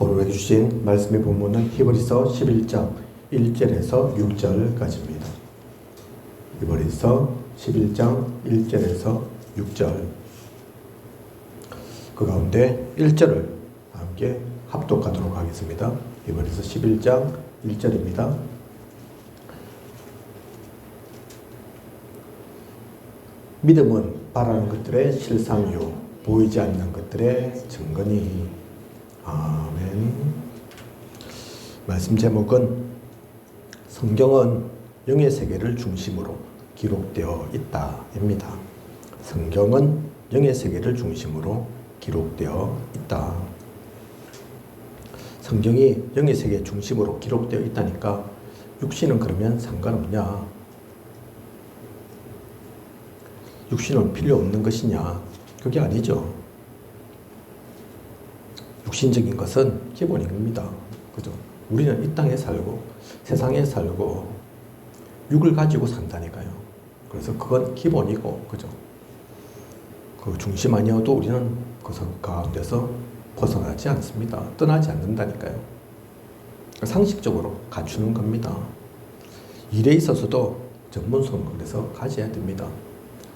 오늘 해주신 말씀의 본문은 히브리서 11장 1절에서 6절까지입니다. 히브리서 11장 1절에서 6절, 그 가운데 1절을 함께 합독하도록 하겠습니다. 히브리서 11장 1절입니다. 믿음은 바라는 것들의 실상이요 보이지 않는 것들의 증거니. 아멘. 말씀 제목은 성경은 영의 세계를 중심으로 기록되어 있다입니다. 성경은 영의 세계를 중심으로 기록되어 있다. 성경이 영의 세계 중심으로 기록되어 있다니까 육신은 그러면 상관없냐? 육신은 필요 없는 것이냐? 그게 아니죠. 육신적인 것은 기본입니다. 그죠? 우리는 이 땅에 살고 세상에 살고 육을 가지고 산다니까요. 그래서 그건 기본이고, 그죠? 그 중심 아니어도 우리는 그 가운데서 벗어나지 않습니다. 떠나지 않는다니까요. 상식적으로 갖추는 겁니다. 일에 있어서도 전문성을 그래서 가져야 됩니다.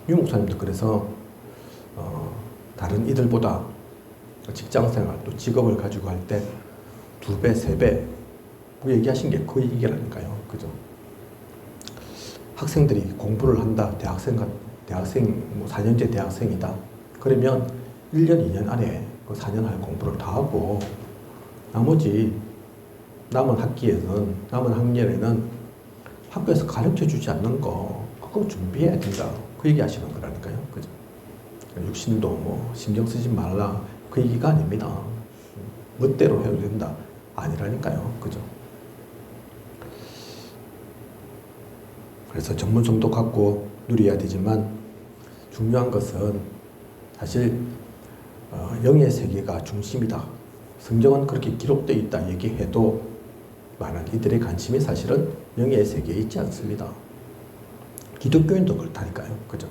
유 목사님도 그래서 다른 이들보다 직장생활 또 직업을 가지고 할 때 2배, 3배 그 얘기하신 게 그 얘기라니까요. 그죠? 학생들이 공부를 한다. 대학생 뭐 4년제 대학생이다. 그러면 1년, 2년 안에 그 4년 할 공부를 다 하고 나머지 남은 학년에는 학교에서 가르쳐 주지 않는 거 그거 준비해야 된다. 그 얘기 하시는 거라니까요. 그죠? 육신도 뭐 신경 쓰지 말라. 그 얘기가 아닙니다. 멋대로 해도 된다. 아니라니까요. 그죠? 그래서 전문성도 갖고 누려야 되지만 중요한 것은 사실 영의 세계가 중심이다. 성경은 그렇게 기록되어 있다 얘기해도 많은 이들의 관심이 사실은 영의 세계에 있지 않습니다. 기독교인도 그렇다니까요. 그죠?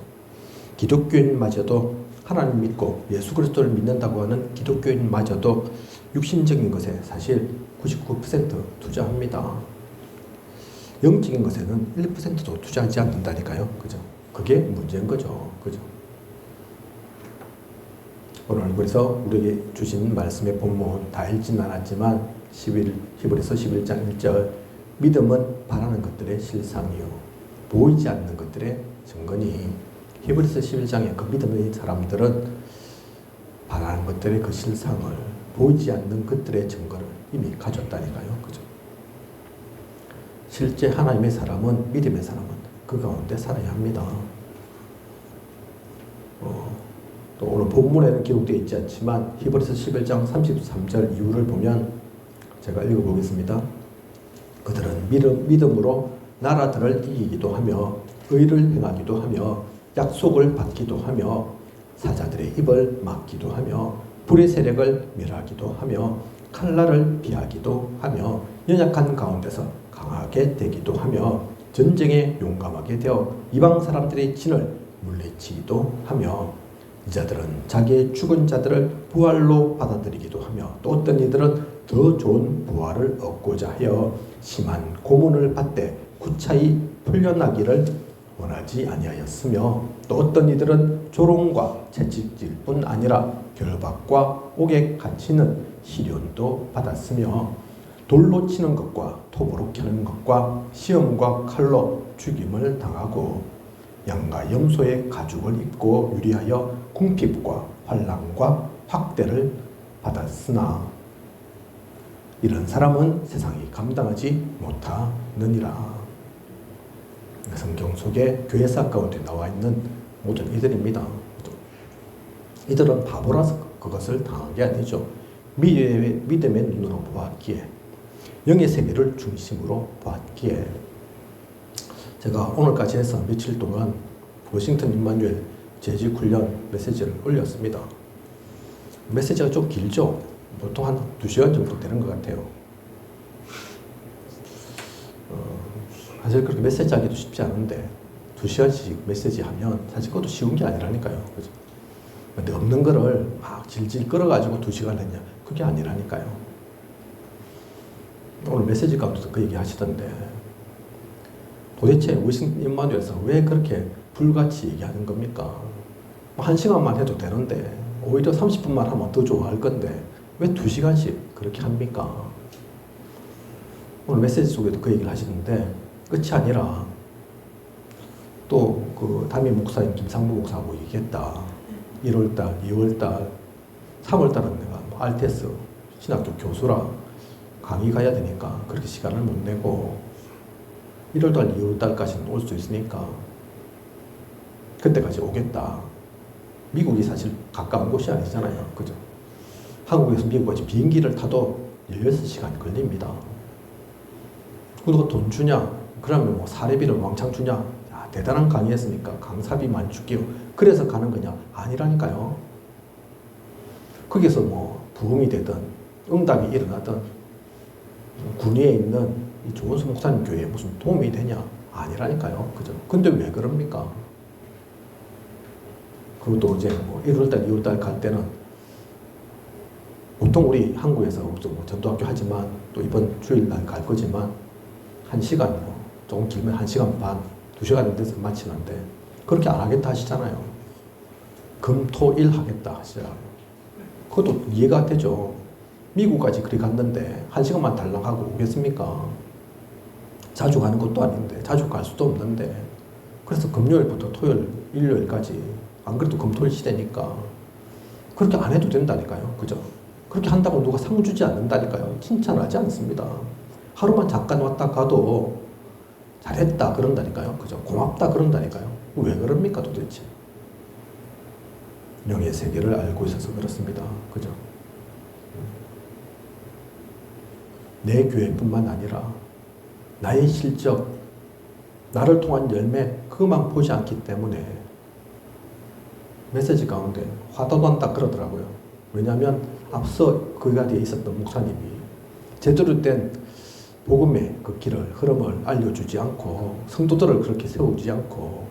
기독교인마저도 하나님 믿고 예수 그리스도를 믿는다고 하는 기독교인마저도 육신적인 것에 사실 99% 투자합니다. 영적인 것에는 1%도 투자하지 않는다니까요. 그죠? 그게 문제인 거죠. 그죠? 오늘 그래서 우리에게 주신 말씀의 본문 다 읽진 않았지만 히브리서 11장 1절, 믿음은 바라는 것들의 실상이요 보이지 않는 것들의 증거니. 히브리서 11장의 그 믿음의 사람들은 바라는 것들의 그 실상을, 보이지 않는 것들의 증거를 이미 가졌다니까요. 그죠? 실제 하나님의 사람은, 믿음의 사람은 그 가운데 살아야 합니다. 또 오늘 본문에는 기록되어 있지 않지만 히브리서 11장 33절 이후를 보면 제가 읽어보겠습니다. 그들은 믿음으로 나라들을 이기기도 하며 의를 행하기도 하며 약속을 받기도 하며 사자들의 입을 막기도 하며 불의 세력을 멸하기도 하며 칼날을 피하기도 하며 연약한 가운데서 강하게 되기도 하며 전쟁에 용감하게 되어 이방 사람들의 진을 물리치기도 하며 이자들은 자기의 죽은 자들을 부활로 받아들이기도 하며 또 어떤 이들은 더 좋은 부활을 얻고자 하여 심한 고문을 받되 구차히 풀려나기를 원하지 아니하였으며 또 어떤 이들은 조롱과 채찍질 뿐 아니라 결박과 옥에 갇히는 시련도 받았으며 돌로 치는 것과 톱으로 켜는 것과 시험과 칼로 죽임을 당하고 양과 염소의 가죽을 입고 유리하여 궁핍과 환난과 학대를 받았으나 이런 사람은 세상이 감당하지 못하느니라. 성경 속에 교회사 가운데 나와 있는 모든 이들입니다. 이들은 바보라서 그것을 당한 게 아니죠. 믿음의 눈으로 보았기에, 영의 세계를 중심으로 보았기에. 제가 오늘까지 해서 며칠 동안 워싱턴 임마누엘 재직 훈련 메시지를 올렸습니다. 메시지가 좀 길죠? 보통 한 2시간 정도 되는 것 같아요. 사실 그렇게 메시지 하기도 쉽지 않은데 2시간씩 메시지 하면 사실 그것도 쉬운 게 아니라니까요. 그죠? 근데 없는 거를 막 질질 끌어가지고 2시간 했냐? 그게 아니라니까요. 오늘 메시지 가운데서 그 얘기 하시던데 도대체 워싱턴 임마누엘에서 왜 그렇게 불같이 얘기하는 겁니까? 1시간만 해도 되는데 오히려 30분만 하면 더 좋아할 건데 왜 2시간씩 그렇게 합니까? 오늘 메시지 속에도 그 얘기를 하시는데 끝이 아니라 또 그 담임 목사님 김상무 목사하고 얘기했다. 1월달, 2월달, 3월달은 내가 RTS 신학교 교수라 강의 가야 되니까 그렇게 시간을 못 내고 1월달, 2월달까지는 올 수 있으니까 그때까지 오겠다. 미국이 사실 가까운 곳이 아니잖아요. 그죠? 한국에서 미국까지 비행기를 타도 16시간 걸립니다. 그리고 돈 주냐? 그러면 뭐 사례비를 왕창 주냐? 야, 대단한 강의했으니까 강사비만 줄게요. 그래서 가는 거냐? 아니라니까요. 거기서 뭐 부흥이 되든 응답이 일어나든 군위에 있는 이 조원수 목사님 교회에 무슨 도움이 되냐? 아니라니까요. 그죠? 근데 왜 그럽니까? 그것도 이제 뭐 1월달, 2월달 갈 때는 보통 우리 한국에서 뭐 전도학교 하지만 또 이번 주일날 갈 거지만 1시간 뭐 조금 길면 1시간 반, 2시간 돼서 마치는데 그렇게 안 하겠다 하시잖아요. 금, 토, 일 하겠다 하시잖아요. 그것도 이해가 되죠. 미국까지 그리 갔는데 1시간만 달랑하고 오겠습니까? 자주 가는 것도 아닌데 자주 갈 수도 없는데 그래서 금요일부터 토요일, 일요일까지 안 그래도 금토일 시대니까 그렇게 안 해도 된다니까요. 그죠? 그렇게 한다고 누가 상 주지 않는다니까요. 칭찬하지 않습니다. 하루만 잠깐 왔다 가도 잘했다 그런다니까요. 그죠? 고맙다 그런다니까요. 왜 그럽니까 도대체? 영의 세계를 알고 있어서 그렇습니다. 그죠? 내 교회뿐만 아니라 나의 실적, 나를 통한 열매 그것만 보지 않기 때문에 메시지 가운데 화답한다 그러더라고요. 왜냐하면 앞서 그 자리에 있었던 목사님이 제대로 된 복음의 그 길을, 흐름을 알려주지 않고 성도들을 그렇게 세우지 않고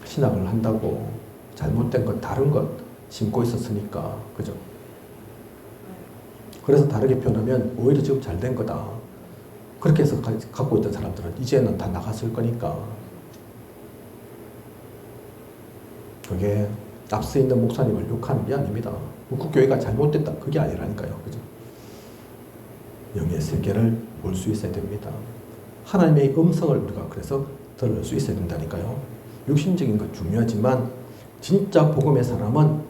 신앙을 한다고 잘못된 것, 다른 것 심고 있었으니까. 그죠? 그래서 다르게 표현하면 오히려 지금 잘된 거다. 그렇게 해서 갖고 있던 사람들은 이제는 다 나갔을 거니까. 그게 앞서 있는 목사님을 욕하는 게 아닙니다. 그 교회가 잘못됐다. 그게 아니라니까요. 그죠? 영의 세계를 볼 수 있어야 됩니다. 하나님의 음성을 우리가 그래서 들을 수 있어야 된다니까요. 육신적인 것 중요하지만 진짜 복음의 사람은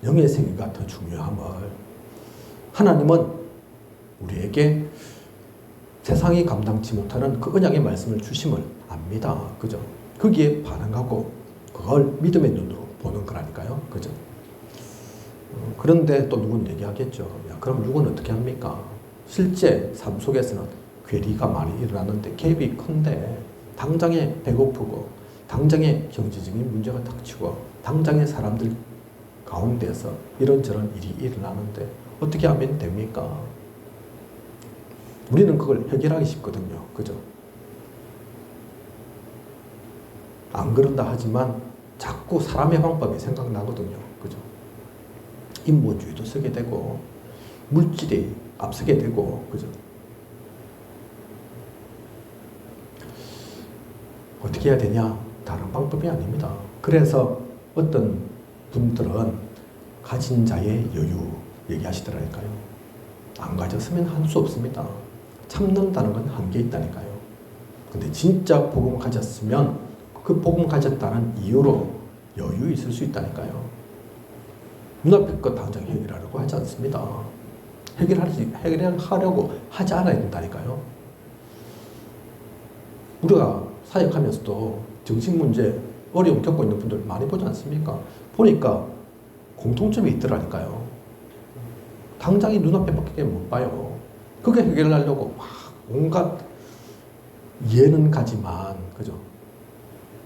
영의 세계가 더 중요함을 하나님은 우리에게 세상이 감당치 못하는 그 언약의 말씀을 주심을 압니다. 그죠? 거기에 반응하고 그걸 믿음의 눈으로 보는 거라니까요. 그죠? 그런데 또 누군 얘기하겠죠. 야, 그럼 누군 어떻게 합니까? 실제 삶 속에서는 괴리가 많이 일어나는데 갭이 큰데 당장에 배고프고 당장에 경제적인 문제가 닥치고 당장에 사람들 가운데서 이런저런 일이 일어나는데 어떻게 하면 됩니까? 우리는 그걸 해결하기 쉽거든요. 그죠? 안 그런다 하지만 자꾸 사람의 방법이 생각나거든요. 그죠? 인본주의도 쓰게 되고 물질이 앞서게 되고 그죠? 어떻게 해야 되냐? 다른 방법이 아닙니다. 그래서 어떤 분들은 가진 자의 여유 얘기하시더라니까요. 안 가졌으면 할 수 없습니다. 참는다는 건 한계 있다니까요. 근데 진짜 복음 가졌으면 그 복음 가졌다는 이유로 여유 있을 수 있다니까요. 눈앞의 것 당장 해결하려고 하지 않습니다. 해결하려고 하지 않아야 된다니까요. 우리가 사역하면서도 정신문제, 어려움 겪고 있는 분들 많이 보지 않습니까? 보니까 공통점이 있더라니까요. 당장이 눈앞에 밖에 못 봐요. 그게 해결하려고 막 온갖 이해는 가지만, 그죠?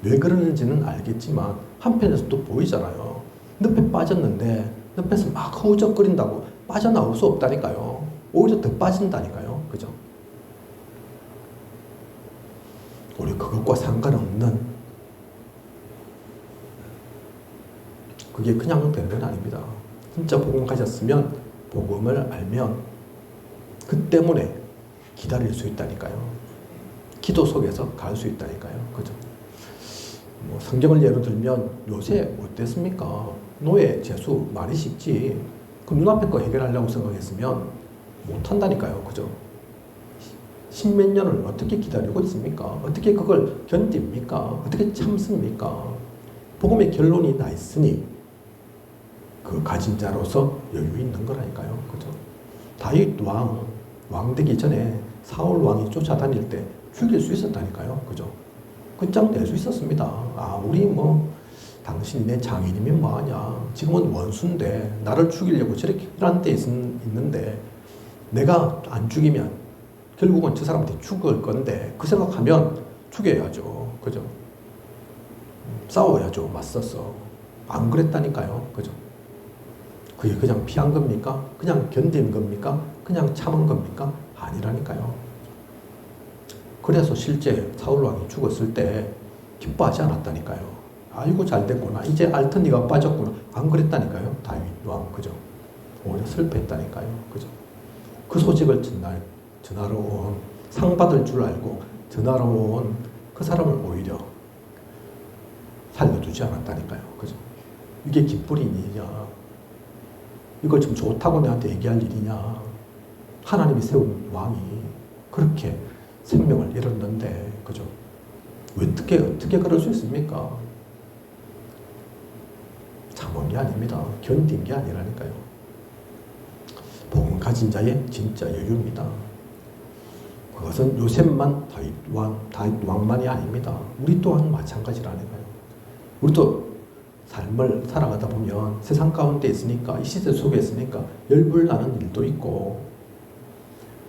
왜 그러는지는 알겠지만, 한편에서 또 보이잖아요. 늪에 빠졌는데, 늪에서 막 허우적거린다고 빠져나올 수 없다니까요. 오히려 더 빠진다니까요. 그죠? 우리 그것과 상관없는, 그게 그냥 되는 건 아닙니다. 진짜 복음 가졌으면, 복음을 알면, 그 때문에 기다릴 수 있다니까요. 기도 속에서 갈 수 있다니까요. 그죠? 뭐 성경을 예로 들면 요새 어땠습니까? 노예, 재수 말이 쉽지. 그 눈앞에 거 해결하려고 생각했으면 못한다니까요. 그죠? 십몇 년을 어떻게 기다리고 있습니까? 어떻게 그걸 견딥니까? 어떻게 참습니까? 복음의 결론이 나 있으니 그 가진 자로서 여유 있는 거라니까요. 그죠? 다윗 왕 되기 전에 사울 왕이 쫓아다닐 때 죽일 수 있었다니까요. 그죠? 끝장낼 수 있었습니다. 아, 우리 당신이 내 장인이면 뭐하냐. 지금은 원수인데 나를 죽이려고 저렇게 힐한 데 있는데 내가 안 죽이면 결국은 저 사람한테 죽을 건데 그 생각하면 죽여야죠. 그죠? 싸워야죠. 맞섰어. 안 그랬다니까요. 그죠? 그게 그냥 피한 겁니까? 그냥 견딘 겁니까? 그냥 참은 겁니까? 아니라니까요. 그래서 실제 사울왕이 죽었을 때 기뻐하지 않았다니까요. 아이고 잘 됐구나. 이제 알턴니가 빠졌구나. 안 그랬다니까요. 다윗 왕. 그죠? 오히려 슬퍼했다니까요. 그죠? 그 소식을 전하러 온, 상 받을 줄 알고 전하러 온 그 사람을 오히려 살려두지 않았다니까요. 그죠? 이게 기쁠 일이냐? 이걸 좀 좋다고 내한테 얘기할 일이냐? 하나님이 세운 왕이 그렇게 생명을 잃었는데, 그죠? 어떻게 그럴 수 있습니까? 참은 게 아닙니다. 견딘 게 아니라니까요. 복음 가진 자의 진짜 여유입니다. 그것은 요셉만 다윗 왕만이 아닙니다. 우리 또한 마찬가지라니까요. 우리도 삶을 살아가다 보면 세상 가운데 있으니까, 이 시대 속에 있으니까 열불나는 일도 있고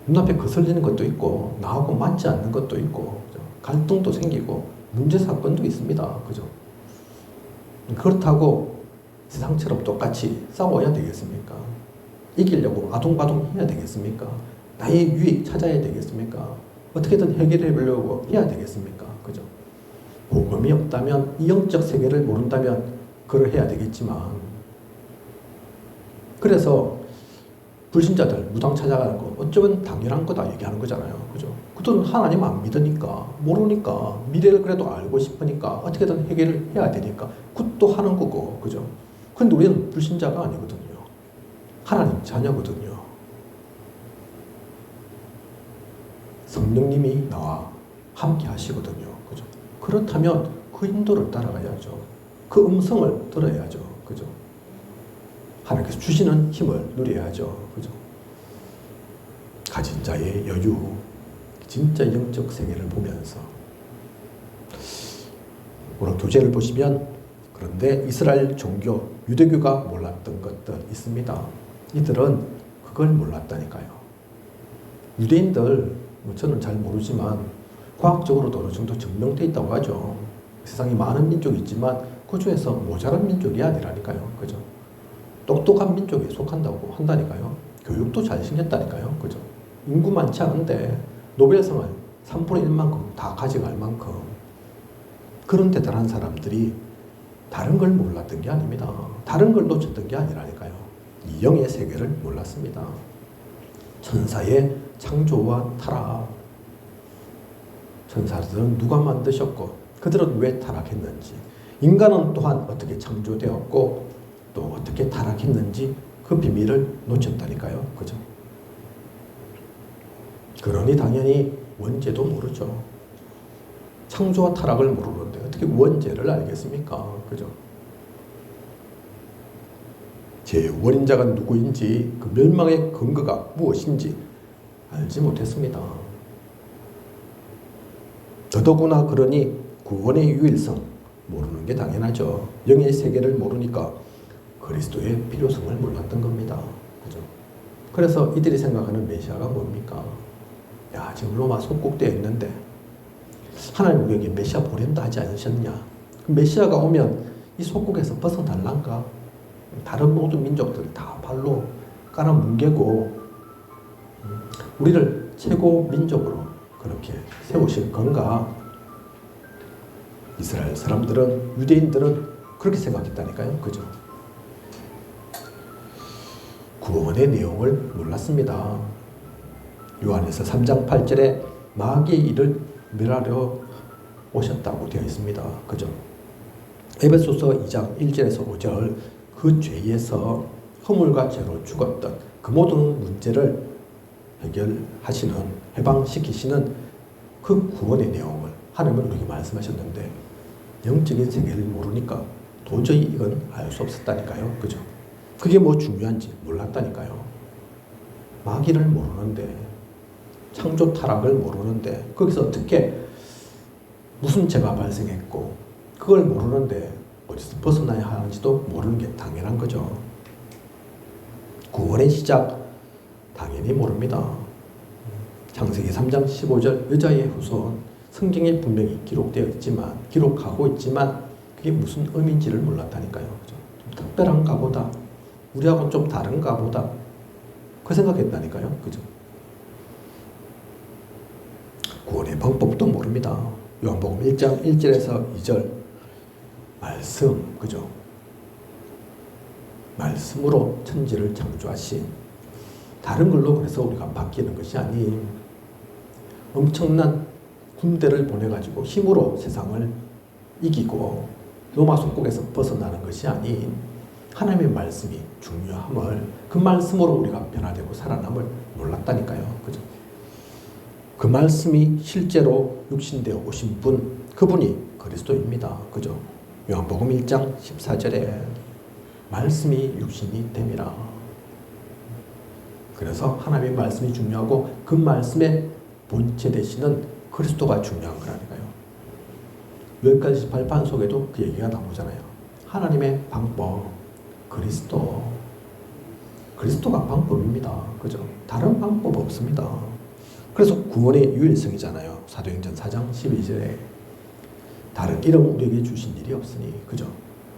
눈앞에 거슬리는 것도 있고 나하고 맞지 않는 것도 있고 갈등도 생기고 문제 사건도 있습니다. 그죠? 그렇다고 세상처럼 똑같이 싸워야 되겠습니까? 이기려고 아둥바둥 해야 되겠습니까? 나의 유익 찾아야 되겠습니까? 어떻게든 해결해 보려고 해야 되겠습니까? 그죠? 복음이 없다면, 이 영적 세계를 모른다면 그걸 해야 되겠지만, 그래서 불신자들 무당 찾아가는 거 어쩌면 당연한 거다 얘기하는 거잖아요. 그죠? 그들은 하나님 안 믿으니까, 모르니까, 미래를 그래도 알고 싶으니까, 어떻게든 해결을 해야 되니까 그것도 하는 거고. 그죠? 근데 우리는 불신자가 아니거든요. 하나님 자녀거든요. 성령님이 나와 함께 하시거든요. 그죠? 그렇다면 그 인도를 따라가야죠. 그 음성을 들어야죠. 그죠? 하나님께서 주시는 힘을 누려야죠. 그죠? 가진 자의 여유, 진짜 영적 세계를 보면서. 오늘 교재를 보시면, 그런데 이스라엘 종교, 유대교가 몰랐던 것들 있습니다. 이들은 그걸 몰랐다니까요. 유대인들, 저는 잘 모르지만 과학적으로도 어느 정도 증명되어 있다고 하죠. 세상에 많은 민족이 있지만 그 중에서 모자란 민족이 아니라니까요. 그죠? 똑똑한 민족에 속한다고 한다니까요. 교육도 잘 생겼다니까요. 그죠? 인구 많지 않은데 노벨상을 3분의 1만큼 다 가져갈 만큼 그런 대단한 사람들이 다른 걸 몰랐던 게 아닙니다. 다른 걸 놓쳤던 게 아니라니까요. 이 영의 세계를 몰랐습니다. 천사의 창조와 타락. 천사들은 누가 만드셨고 그들은 왜 타락했는지, 인간은 또한 어떻게 창조되었고 또 어떻게 타락했는지 그 비밀을 놓쳤다니까요. 그죠? 그러니 당연히 원죄도 모르죠. 창조와 타락을 모르는데 어떻게 원죄를 알겠습니까? 그죠? 제 원인자가 누구인지, 그 멸망의 근거가 무엇인지 알지 못했습니다. 더더구나 그러니 구원의 유일성 모르는 게 당연하죠. 영의 세계를 모르니까 그리스도의 필요성을 몰랐던 겁니다. 그죠? 그래서 이들이 생각하는 메시아가 뭡니까? 야, 지금 로마 속국되어 있는데 하나님 우리에게 메시아 보낸다 하지 않으셨냐? 메시아가 오면 이 속국에서 벗어날란가? 다른 모든 민족들 다 발로 깔아뭉개고 우리를 최고 민족으로 그렇게 세우실 건가? 이스라엘 사람들은, 유대인들은 그렇게 생각했다니까요. 그죠? 구원의 내용을 몰랐습니다. 요한에서 3장 8절에 마귀의 일을 멸하려 오셨다고 되어 있습니다. 그죠? 에베소서 2장 1절에서 5절 그 죄에서 허물과 죄로 죽었던 그 모든 문제를 해결하시는, 해방시키시는 그 구원의 내용을 하나님은 우리에게 말씀하셨는데 영적인 세계를 모르니까 도저히 이건 알 수 없었다니까요. 그죠? 그게 뭐 중요한지 몰랐다니까요. 마귀를 모르는데, 창조 타락을 모르는데, 거기서 어떻게 무슨 죄가 발생했고, 그걸 모르는데 어디서 벗어나야 하는지도 모르는 게 당연한 거죠. 구원의 시작 당연히 모릅니다. 창세기 3장 15절 여자의 후손, 성경에 분명히 기록하고 있지만 그게 무슨 의미인지를 몰랐다니까요. 그죠? 좀 특별한가 보다, 우리하고는 좀 다른가 보다, 그 생각했다니까요. 그죠? 구원의 방법도 모릅니다. 요한복음 1장 1절에서 2절 말씀, 그죠? 말씀으로 천지를 창조하신, 다른 걸로 그래서 우리가 바뀌는 것이 아닌 엄청난 군대를 보내가지고 힘으로 세상을 이기고 로마 속국에서 벗어나는 것이 아닌 하나님의 말씀이 중요함을, 그 말씀으로 우리가 변화되고 살아남을 몰랐다니까요. 그죠? 그 말씀이 실제로 육신되어 오신 분, 그분이 그리스도입니다. 그죠? 요한복음 1장 14절에 말씀이 육신이 됨이라. 그래서 하나님의 말씀이 중요하고 그 말씀의 본체 되시는 그리스도가 중요한 거라니까요. 10가지 발판 속에도 그 얘기가 나오잖아요. 하나님의 방법, 그리스도가 방법입니다. 그죠? 다른 방법 없습니다. 그래서 구원의 유일성이잖아요. 사도행전 4장 12절에 다른 이름 우리에게 주신 일이 없으니, 그죠?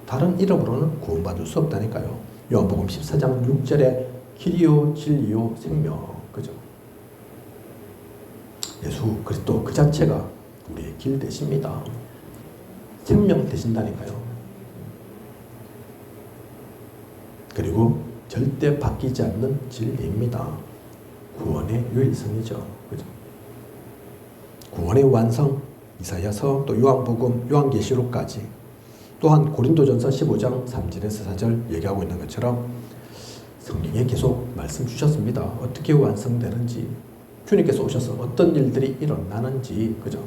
다른 이름으로는 구원받을 수 없다니까요. 요한복음 14장 6절에 길이요 진리요 생명, 그죠? 예수 그리스도 그 자체가 우리의 길 되십니다. 생명 되신다니까요. 그리고 절대 바뀌지 않는 진리입니다. 구원의 유일성이죠. 그죠? 구원의 완성, 이사야서, 또 요한복음, 요한계시록까지, 또한 고린도전서 15장 3절에서 4절 얘기하고 있는 것처럼 성경에 계속 말씀 주셨습니다. 어떻게 완성되는지, 주님께서 오셔서 어떤 일들이 일어나는지, 그죠?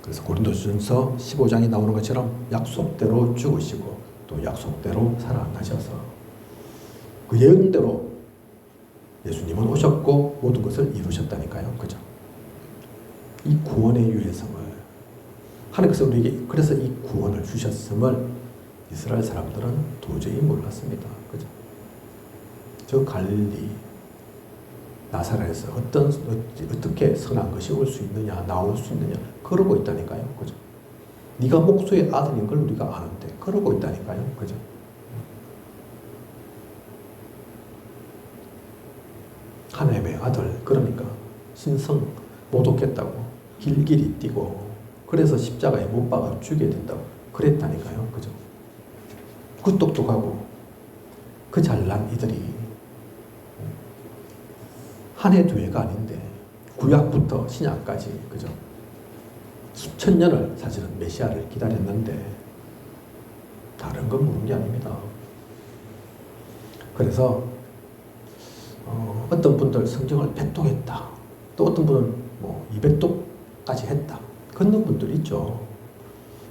그래서 고린도전서 15장이 나오는 것처럼 약속대로 죽으시고 또 약속대로 살아나셔서 그 예언대로 예수님은 오셨고 모든 것을 이루셨다니까요. 그죠? 이 구원의 유일성을 하나님께서 우리에게 그래서 이 구원을 주셨음을 이스라엘 사람들은 도저히 몰랐습니다. 그죠? 저 갈릴리 나사렛에서 어떻게 선한 것이 올 수 있느냐, 나올 수 있느냐 그러고 있다니까요. 그죠? 네가 목수의 아들인 걸 우리가 아는데 그러고 있다니까요. 그죠? 하나님의 아들, 그러니까 신성 모독했다고 길길이 뛰고 그래서 십자가에 못 박아 죽여야 된다고 그랬다니까요. 그죠? 그 똑똑하고 그 잘난 이들이 한 해 두 해가 아닌데 구약부터 신약까지, 그죠? 수천 년을 사실은 메시아를 기다렸는데 다른 건 모르는 게 아닙니다. 그래서 어떤 분들 성경을 100독했다. 또 어떤 분은 뭐 200독까지 했다. 그런 분들 있죠.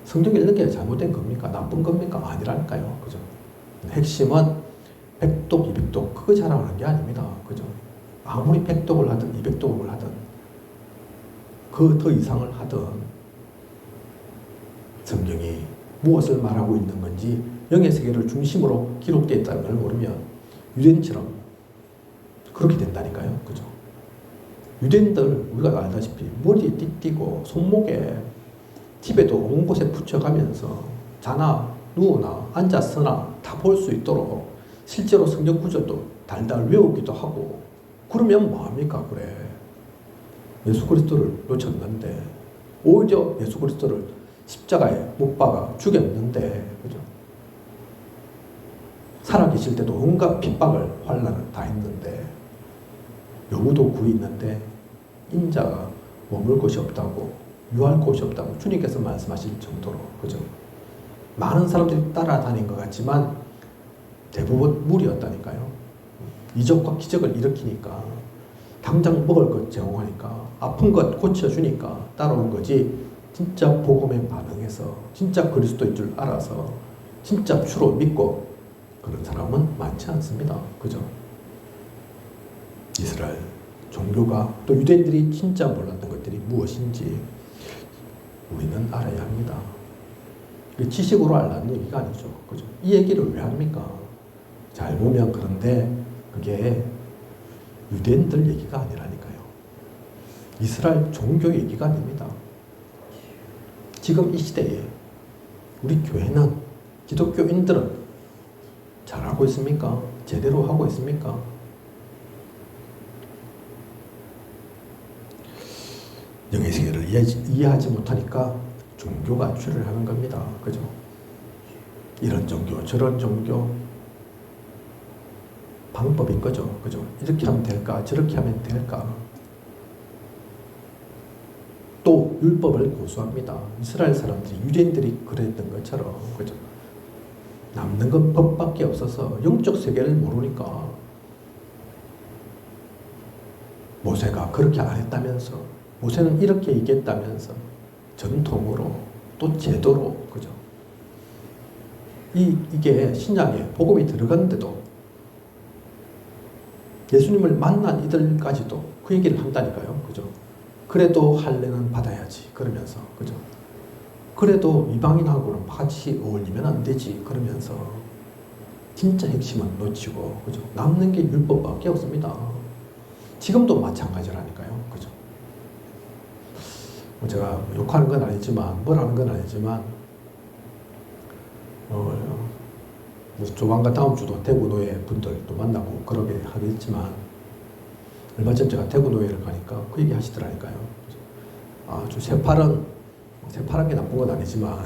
성경 읽는 게 잘못된 겁니까? 나쁜 겁니까? 아니라니까요. 그죠? 핵심은 100독, 200독 그거 자랑하는 게 아닙니다. 그죠? 아무리 100독을 하든 200독을 하든 그 더 이상을 하든 성경이 무엇을 말하고 있는 건지 영의 세계를 중심으로 기록되어 있다는 걸 모르면 유대인처럼 그렇게 된다니까요. 그죠? 유대인들 우리가 알다시피 머리에 띠띠고 손목에 집에도 온 곳에 붙여가면서 자나 누우나 앉아 서나 다 볼 수 있도록 실제로 성경 구절도 달달 외우기도 하고 그러면 뭐합니까? 그래. 예수 그리스도를 놓쳤는데 오히려 예수 그리스도를 십자가에 못 박아 죽였는데, 그죠? 살아계실 때도 온갖 핍박을 환난을 다 했는데 여우도 굴이 있는데 인자가 머물 곳이 없다고, 유할 곳이 없다고 주님께서 말씀하실 정도로, 그죠? 많은 사람들이 따라다닌 것 같지만 대부분 무리였다니까요. 이적과 기적을 일으키니까, 당장 먹을 것 제공하니까, 아픈 것 고쳐주니까 따라온 거지, 진짜 복음에 반응해서 진짜 그리스도인 줄 알아서 진짜 주로 믿고 그런 사람은 많지 않습니다. 그죠? 이스라엘 종교가, 또 유대인들이 진짜 몰랐던 것들이 무엇인지 우리는 알아야 합니다. 지식으로 알라는 얘기가 아니죠. 그죠? 이 얘기를 왜 합니까? 잘 보면, 그런데 그게 유대인들 얘기가 아니라니까요. 이스라엘 종교 얘기가 아닙니다. 지금 이 시대에 우리 교회는, 기독교인들은 잘하고 있습니까? 제대로 하고 있습니까? 영의 세계를 이해하지 못하니까 종교가 죄를 하는 겁니다. 그죠? 이런 종교, 저런 종교, 방법인 거죠. 그죠? 이렇게 하면 될까? 저렇게 하면 될까? 또 율법을 고수합니다. 이스라엘 사람들이, 유대인들이 그랬던 것처럼, 그죠? 남는 건 법밖에 없어서 영적 세계를 모르니까 모세가 그렇게 안 했다면서, 모세는 이렇게 얘기했다면서, 전통으로 또 제도로, 그죠? 이게 신약에 복음이 들어갔는데도 예수님을 만난 이들까지도 그 얘기를 한다니까요. 그죠? 그래도 할례는 받아야지. 그러면서. 그죠? 그래도 이방인하고는 같이 어울리면 안 되지. 그러면서 진짜 핵심은 놓치고, 그죠? 남는 게 율법밖에 없습니다. 지금도 마찬가지라니까요. 그죠? 제가 욕하는 건 아니지만, 뭘 하는 건 아니지만, 조만간 다음 주도 대구 노예 분들도 만나고 그러게 하겠지만, 얼마 전 제가 대구 노예를 가니까 그 얘기 하시더라니까요. 아주 새파란 게 나쁜 건 아니지만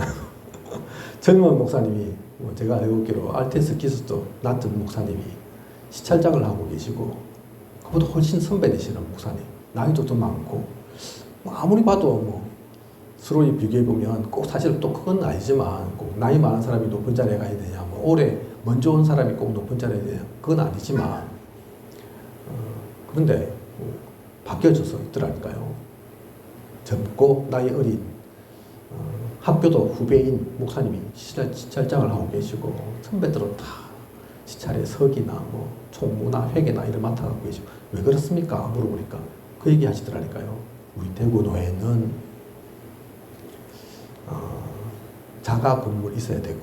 젊은 목사님이, 제가 알기로 알테스 키스도 나튼 목사님이 시찰장을 하고 계시고, 그보다 훨씬 선배되시는 목사님, 나이도 더 많고, 아무리 봐도 서로 비교해보면 꼭 사실 또 그건 아니지만, 꼭 나이 많은 사람이 높은 자리에 가야 되냐, 오래 먼저 온 사람이 꼭 높은 자리에 가야 되냐, 그건 아니지만, 그런데 바뀌어져서 있더라니까요. 젊고 나이 어린, 학교도 후배인 목사님이 시찰장을 하고 계시고, 선배들은 다 시찰에 서기나 총무나 회계나 이런 맡아가고 계시고, 왜 그렇습니까? 물어보니까 그 얘기 하시더라니까요. 우리 대구 노회는 자가 건물이 있어야 되고,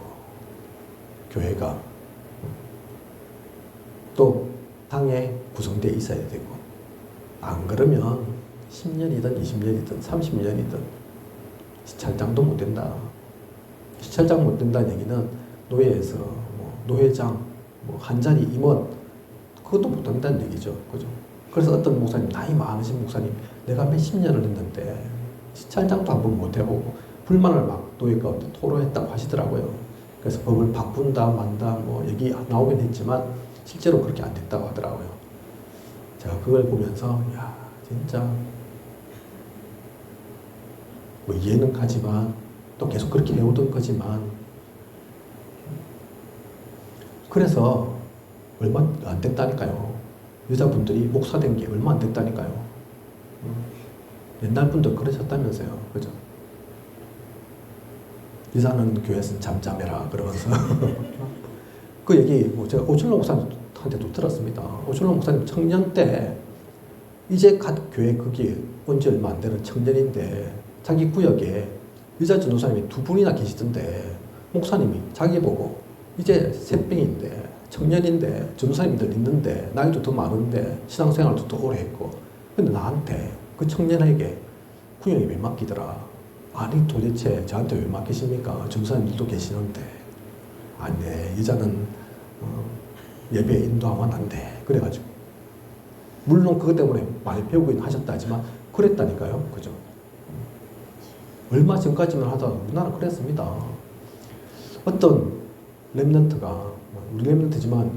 교회가 또 당에 구성되어 있어야 되고, 안 그러면 10년이든 20년이든 30년이든 시찰장도 못 된다. 시찰장 못 된다는 얘기는 노예에서 노회장, 한 자리 임원, 그것도 못 한다는 얘기죠. 그죠? 그래서 어떤 목사님, 나이 많으신 목사님, 내가 몇십 년을 했는데 시찰장도 한번 못 해보고 불만을 막 노예 가운데 토로했다고 하시더라고요. 그래서 법을 바꾼다 만다 얘기 나오긴 했지만 실제로 그렇게 안 됐다고 하더라고요. 제가 그걸 보면서, 야, 진짜 이해는 가지만, 또 계속 그렇게 해오던 거지만, 그래서 얼마 안 됐다니까요. 여자분들이 목사 된 게 얼마 안 됐다니까요. 옛날 분들 그러셨다면서요. 그죠? 여자는 교회에서 잠잠해라 그러면서 그 얘기 제가 오철로 목사님한테도 들었습니다. 오철로 목사님 청년 때 이제 갓 교회 거기 온 지 얼마 안 되는 청년인데, 자기 구역에 여자 전도사님이 2분이나 계시던데, 목사님이 자기 보고 이제 새병인데 청년인데 전도사님들 있는데 나이도 더 많은데 신앙생활도 더 오래 했고, 근데 나한테, 그 청년에게 구역이 왜 맡기더라. 아니 도대체 저한테 왜 맡기십니까? 전도사님들도 계시는데. 아니, 네, 여자는 예배 인도하면 안 돼. 그래가지고, 물론 그것 때문에 많이 배우긴 하셨다 하지만 그랬다니까요. 그죠? 얼마 전까지만 하다가 우리나라 그랬습니다. 어떤 렘넌트가, 우리 렘넌트지만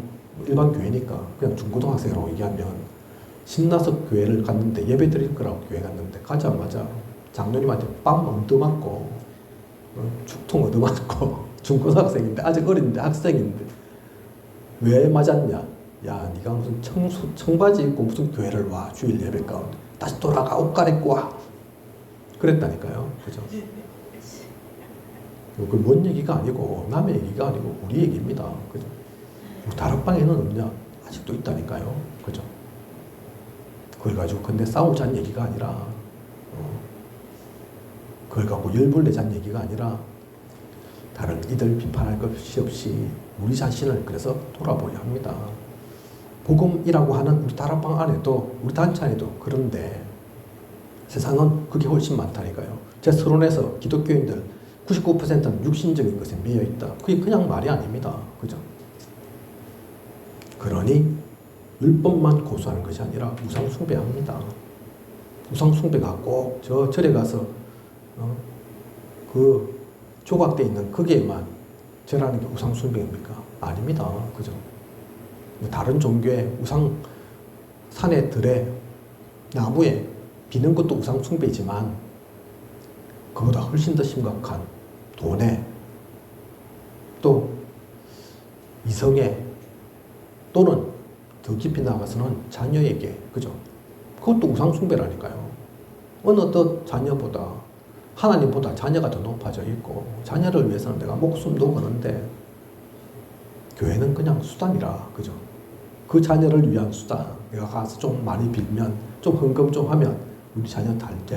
일반 교회니까 그냥 중고등학생이라고 얘기하면, 신나서 교회를 갔는데 예배 드릴 거라고 교회 갔는데 가자마자 장로님한테 뺨 얻어맞고 죽통 얻어맞고 중고등학생인데 아직 어린데 학생인데 왜 맞았냐? 야, 네가 무슨 청바지 입고 무슨 교회를 와 주일 예배 가운데 다시 돌아가 옷 갈아입고 와 그랬다니까요. 그죠? 그뭔 얘기가 아니고 남의 얘기가 아니고 우리 얘기입니다. 그죠? 다락방에는 없냐? 아직도 있다니까요. 그죠? 그걸 가지고 근데 싸우자는 얘기가 아니라 그걸 갖고 열불 내자는 얘기가 아니라 다른 이들 비판할 것이 없이 우리 자신을 그래서 돌아보려 합니다. 복음이라고 하는 우리 다락방 안에도 우리 단체 안에도 그런데 세상은 그게 훨씬 많다니까요. 제 서론에서 기독교인들 99%는 육신적인 것에 매여 있다. 그게 그냥 말이 아닙니다. 그죠? 그러니 율법만 고수하는 것이 아니라 우상 숭배합니다. 우상 숭배가 꼭 저 절에 가서 그 조각되어 있는 거기에만 절하는 게 우상 숭배입니까? 아닙니다. 그죠? 다른 종교의 우상 산에 들에 나무에 비는 것도 우상 숭배이지만 그보다 훨씬 더 심각한 돈에 또 이성에 또는 더 깊이 나가서는 자녀에게 그죠? 그것도 우상 숭배라니까요. 어느 어떤 자녀보다 하나님보다 자녀가 더 높아져 있고 자녀를 위해서는 내가 목숨도 거는데 교회는 그냥 수단이라 그죠? 그 자녀를 위한 수단. 내가 가서 좀 많이 빌면 좀 헌금 좀 하면 우리 자녀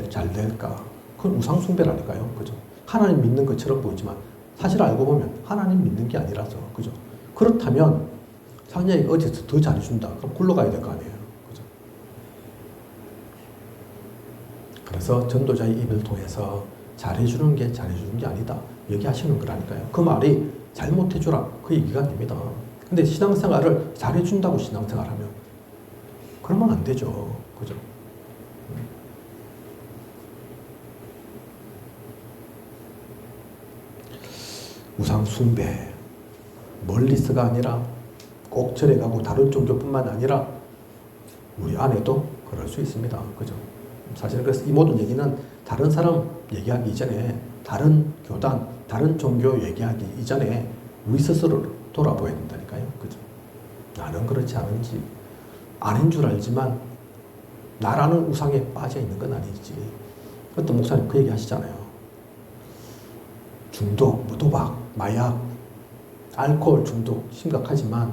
잘 될까? 그건 우상 숭배라니까요. 그죠? 하나님 믿는 것처럼 보이지만 사실 알고 보면 하나님 믿는 게 아니라서 그죠? 그렇다면 자녀에게 어디서 더 잘해준다. 그럼 굴러가야 될 거 아니에요. 그죠? 그래서 전도자의 입을 통해서 잘해주는 게 잘해주는 게 아니다. 얘기하시는 거라니까요. 그 말이 잘못해주라. 그 얘기가 아닙니다. 근데 신앙생활을 잘해준다고 신앙생활하면 그러면 안 되죠. 그죠? 우상 숭배 멀리서가 아니라 꼭 절에 가고 다른 종교뿐만 아니라 우리 안에도 그럴 수 있습니다. 그죠? 사실 그래서 이 모든 얘기는 다른 사람 얘기하기 이전에 다른 교단, 다른 종교 얘기하기 이전에 우리 스스로를 돌아보아야 된다니까요. 그죠? 나는 그렇지 않은지 아닌 줄 알지만 나라는 우상에 빠져 있는 건 아니지. 어떤 목사님 그 얘기 하시잖아요. 중독, 무도박, 마약, 알코올 중독 심각하지만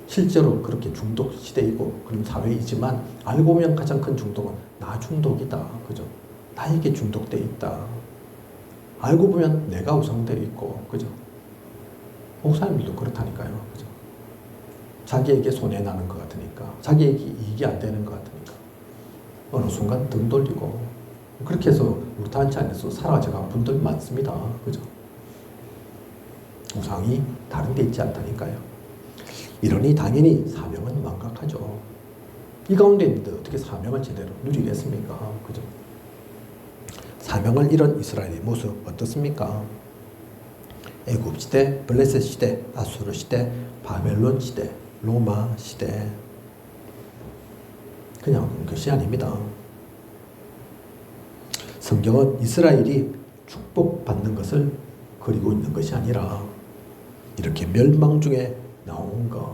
실제로 그렇게 중독 시대이고 그런 사회이지만 알고 보면 가장 큰 중독은 나 중독이다. 그죠? 나에게 중독되어 있다. 알고 보면 내가 우상되어 있고 그죠? 목사님들도 그렇다니까요. 그죠? 자기에게 손해나는 것 같으니까 자기에게 이익이 안 되는 것 같으니까 어느 순간 등 돌리고 그렇게 해서 우리 단체 안에서 사라져간 분들 많습니다. 그죠? 우상이 다른 데 있지 않다니까요. 이러니 당연히 사명은 망각하죠. 이 가운데 있는데 어떻게 사명을 제대로 누리겠습니까? 그죠? 사명을 잃은 이스라엘의 모습 어떻습니까? 애굽 시대, 블레셋 시대, 아수르 시대, 바벨론 시대, 로마 시대. 그냥 것이 아닙니다. 성경은 이스라엘이 축복받는 것을 그리고 있는 것이 아니라 이렇게 멸망 중에 나온 것,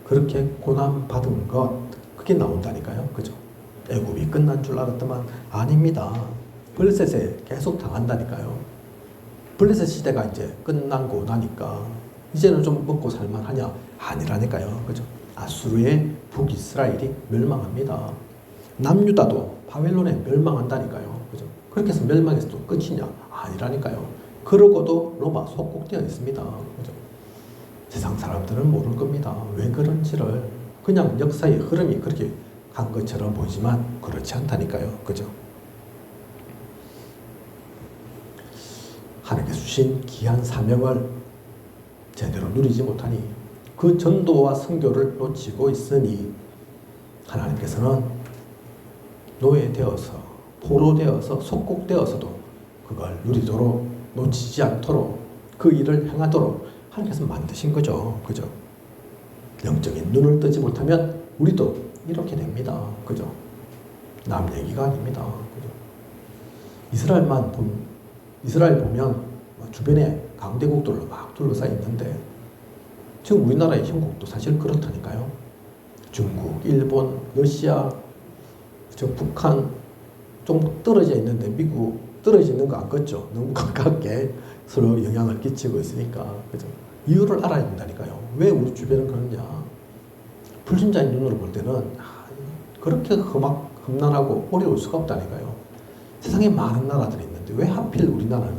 그렇게 고난받은 것, 그게 나온다니까요. 그죠? 애굽이 끝난 줄 알았더만 아닙니다. 블레셋에 계속 당한다니까요. 블레셋 시대가 이제 끝나고 나니까 이제는 좀 먹고 살만하냐? 아니라니까요. 그죠? 아수르의 북이스라엘이 멸망합니다. 남유다도 바벨론에 멸망한다니까요. 그죠? 그렇게 해서 멸망해서 또 끝이냐? 아니라니까요. 그러고도 로마 속국되어 있습니다. 그죠? 세상 사람들은 모를 겁니다. 왜 그런지를. 그냥 역사의 흐름이 그렇게 간 것처럼 보이지만 그렇지 않다니까요. 그죠? 하나님께서 주신 귀한 사명을 제대로 누리지 못하니 그 전도와 선교를 놓치고 있으니 하나님께서는 노예되어서 포로되어서 속국되어서도 그걸 누리도록 놓치지 않도록 그 일을 행하도록 하나님께서 만드신 거죠. 그죠? 영적인 눈을 뜨지 못하면 우리도 이렇게 됩니다. 그죠? 남 얘기가 아닙니다. 그죠? 이스라엘 보면 주변에 강대국들로 막 둘러싸여 있는데 지금 우리나라의 형국도 사실 그렇다니까요. 중국, 일본, 러시아, 북한 좀 떨어져 있는데 미국 떨어져 있는 거 안 걷죠. 너무 가깝게 서로 영향을 끼치고 있으니까. 그죠? 이유를 알아야 된다니까요. 왜 우리 주변은 그러냐. 불신자의 눈으로 볼 때는 그렇게 험난하고 어려울 수가 없다니까요. 세상에 많은 나라들이 있는데 왜 하필 우리나라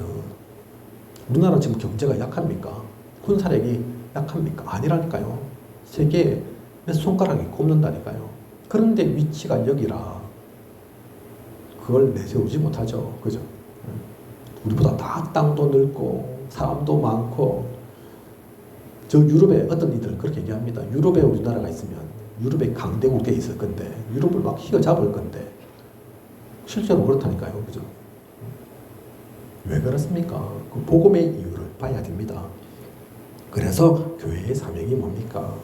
지금 경제가 약합니까? 군사력이 약합니까? 아니라니까요. 세계에 몇 손가락이 꼽는다니까요. 그런데 위치가 여기라 그걸 내세우지 못하죠. 그죠? 우리보다 다 땅도 넓고 사람도 많고 저 유럽에 어떤 이들은 그렇게 얘기합니다. 유럽에 우리나라가 있으면 유럽에 강대국에 있을 건데 유럽을 막 휘어잡을 건데 실제로 그렇다니까요. 그죠? 왜 그렇습니까? 그 복음의 이유를 봐야 됩니다. 그래서 교회의 사명이 뭡니까?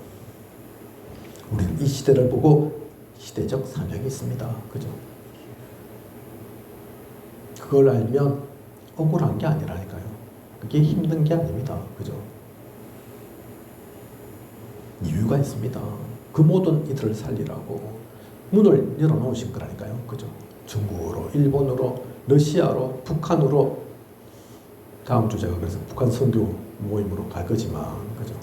우리는 이 시대를 보고 시대적 사명이 있습니다. 그죠? 그걸 알면 억울한 게 아니라니까요. 그게 힘든 게 아닙니다. 그죠? 이유가 있습니다. 그 모든 이들을 살리라고 문을 열어놓으신 거라니까요. 그죠? 중국어로, 일본어로, 러시아로, 북한으로 다음 주 제가 그래서 북한 선교 모임으로 갈 거지만 그죠?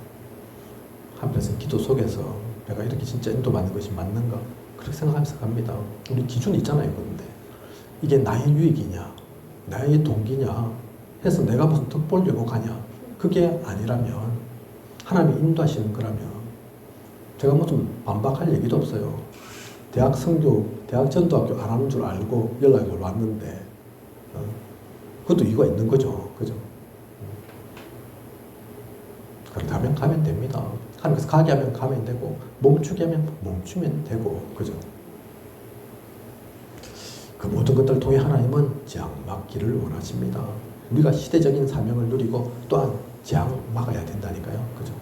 한편에서 기도 속에서 내가 이렇게 진짜 인도받는 것이 맞는가? 그렇게 생각하면서 갑니다. 우리 기준이 있잖아요. 그런데 이게 나의 유익이냐? 나의 동기냐? 해서 내가 무슨 덕 보려고 가냐? 그게 아니라면 하나님이 인도하시는 거라면 제가 무슨 반박할 얘기도 없어요. 대학 전도학교 안 하는 줄 알고 연락이 왔는데 그것도 이유가 있는 거죠. 그죠? 그렇다면 가면 됩니다. 하나님께서 가게 하면 가면 되고 멈추게 하면 멈추면 되고 그죠? 그 모든 것들을 통해 하나님은 재앙막기를 원하십니다. 우리가 시대적인 사명을 누리고 또한 재앙 막아야 된다니까요. 그죠?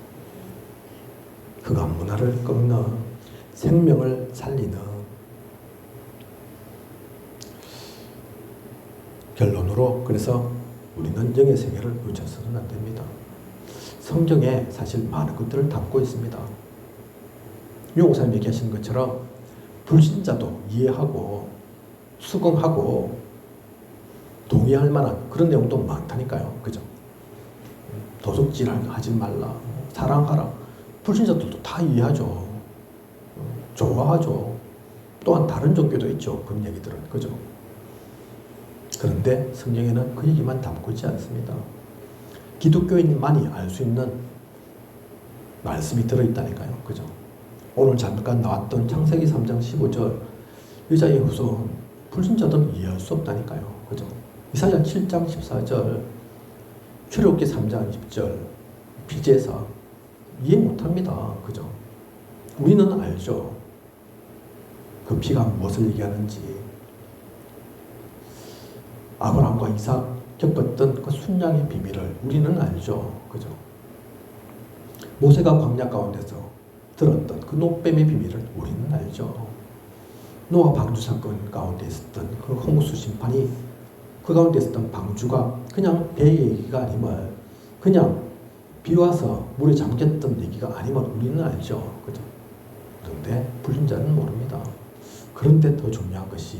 흑암 문화를 꺾는 생명을 살리는 결론으로 그래서 우리는 영의 세계를 놓쳐서는 안 됩니다. 성경에 사실 많은 것들을 담고 있습니다. 유목사님 얘기하시는 것처럼 불신자도 이해하고 수긍하고 동의할 만한 그런 내용도 많다니까요. 그죠? 도둑질 하지 말라, 사랑하라. 불신자들도 다 이해하죠. 좋아하죠. 또한 다른 종교도 있죠. 그런 얘기들은. 그죠? 그런데 성경에는 그 얘기만 담고 있지 않습니다. 기독교인만이 알 수 있는 말씀이 들어있다니까요. 그죠? 오늘 잠깐 나왔던 창세기 3장 15절 여자의 후손 불신자들은 이해할 수 없다니까요. 그죠? 이사야 7장 14절 출애굽기 3장 20절 피제사 이해 못합니다. 그죠? 우리는 알죠. 그 피가 무엇을 얘기하는지 아브라함과 이삭 겪었던 그 순양의 비밀을 우리는 알죠. 그죠? 모세가 광야 가운데서 들었던 그 노뱀의 비밀을 우리는 알죠. 노아 방주 사건 가운데 있었던 그 홍수 심판이 그 가운데 있었던 방주가 그냥 배 얘기가 아님을 그냥 비 와서 물에 잠겼던 얘기가 아님을 우리는 알죠. 그죠? 그런데 불신자는 모릅니다. 그런데 더 중요한 것이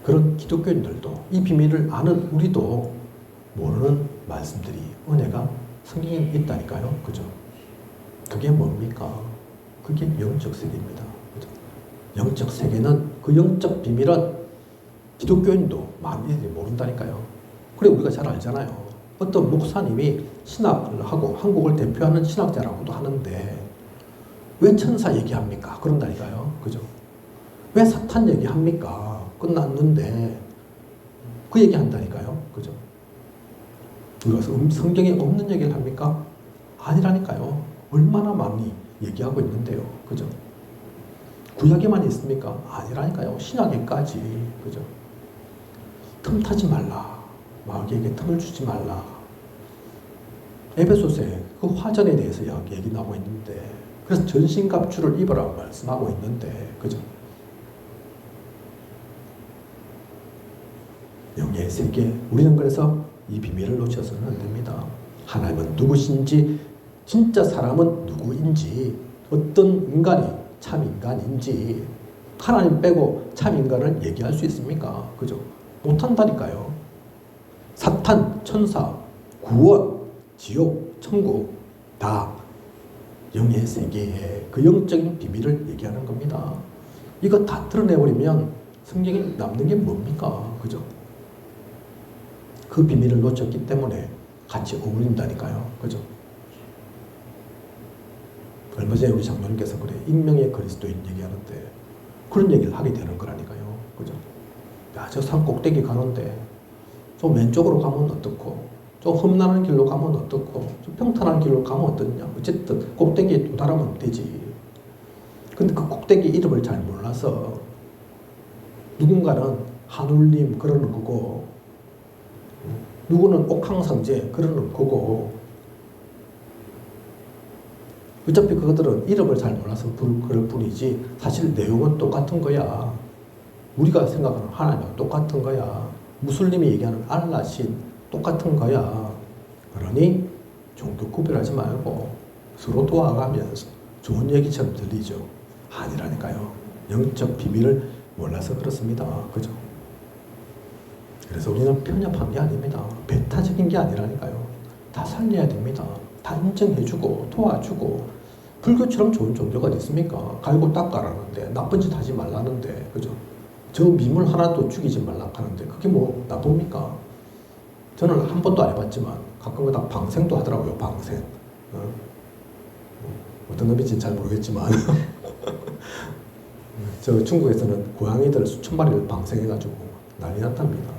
그런 기독교인들도 이 비밀을 아는 우리도 모르는 말씀들이 은혜가 성경에 있다니까요. 그죠? 그게 뭡니까? 그게 영적 세계입니다. 그죠? 영적 세계는 그 영적 비밀은 기독교인도 많이 모른다니까요. 그래 우리가 잘 알잖아요. 어떤 목사님이 신학을 하고 한국을 대표하는 신학자라고도 하는데 왜 천사 얘기합니까? 그런다니까요. 그죠? 왜 사탄 얘기합니까? 끝났는데 그 얘기 한다니까요. 그죠? 우리가 성경에 없는 얘기를 합니까? 아니라니까요. 얼마나 많이 얘기하고 있는데요. 그죠? 구약에만 있습니까? 아니라니까요. 신약에까지. 그죠? 틈타지 말라. 마귀에게 틈을 주지 말라. 에베소서에 그 화전에 대해서 얘기 나오고 있는데 그래서 전신갑주를 입으라고 말씀하고 있는데, 그죠? 영의 세계, 우리는 그래서 이 비밀을 놓쳐서는 안 됩니다. 하나님은 누구신지, 진짜 사람은 누구인지, 어떤 인간이 참 인간인지, 하나님 빼고 참 인간을 얘기할 수 있습니까? 그죠? 못한다니까요. 사탄, 천사, 구원, 지옥, 천국 다 영의 세계의 그 영적인 비밀을 얘기하는 겁니다. 이거 다 드러내버리면 성경에 남는 게 뭡니까? 그죠? 그 비밀을 놓쳤기 때문에 같이 어울린다니까요. 그죠? 얼마 전에 우리 장로님께서 그래, 익명의 그리스도인 얘기하는데 그런 얘기를 하게 되는 거라니까요. 그죠? 야, 저 산 꼭대기 가는데 좀 왼쪽으로 가면 어떻고, 좀 험난한 길로 가면 어떻고, 좀 평탄한 길로 가면 어떻냐. 어쨌든 꼭대기에 도달하면 되지. 근데 그 꼭대기 이름을 잘 몰라서 누군가는 한울림 그러는 거고, 누구는 옥황상제 그러는 거고, 어차피 그것들은 이름을 잘 몰라서 그럴 뿐이지 사실 내용은 똑같은 거야. 우리가 생각하는 하나님과 똑같은 거야. 무슬림이 얘기하는 알라신 똑같은 거야. 그러니 종교 구별하지 말고 서로 도와가면서 좋은 얘기처럼 들리죠. 아니라니까요. 영적 비밀을 몰라서 그렇습니다. 그죠? 그래서 우리는 편협한 게 아닙니다. 배타적인 게 아니라니까요. 다 살려야 됩니다. 다 인정해주고 도와주고. 불교처럼 좋은 종교가 어디 있습니까? 갈고 닦아라는데, 나쁜 짓 하지 말라는데, 그죠? 저 미물 하나도 죽이지 말라 하는데 그게 뭐 나쁩니까? 저는 한 번도 안 해봤지만 가끔가다 방생도 하더라고요. 방생. 어떤 놈인지는 잘 모르겠지만 저 중국에서는 고양이들 수천 마리를 방생해가지고 난리 났답니다.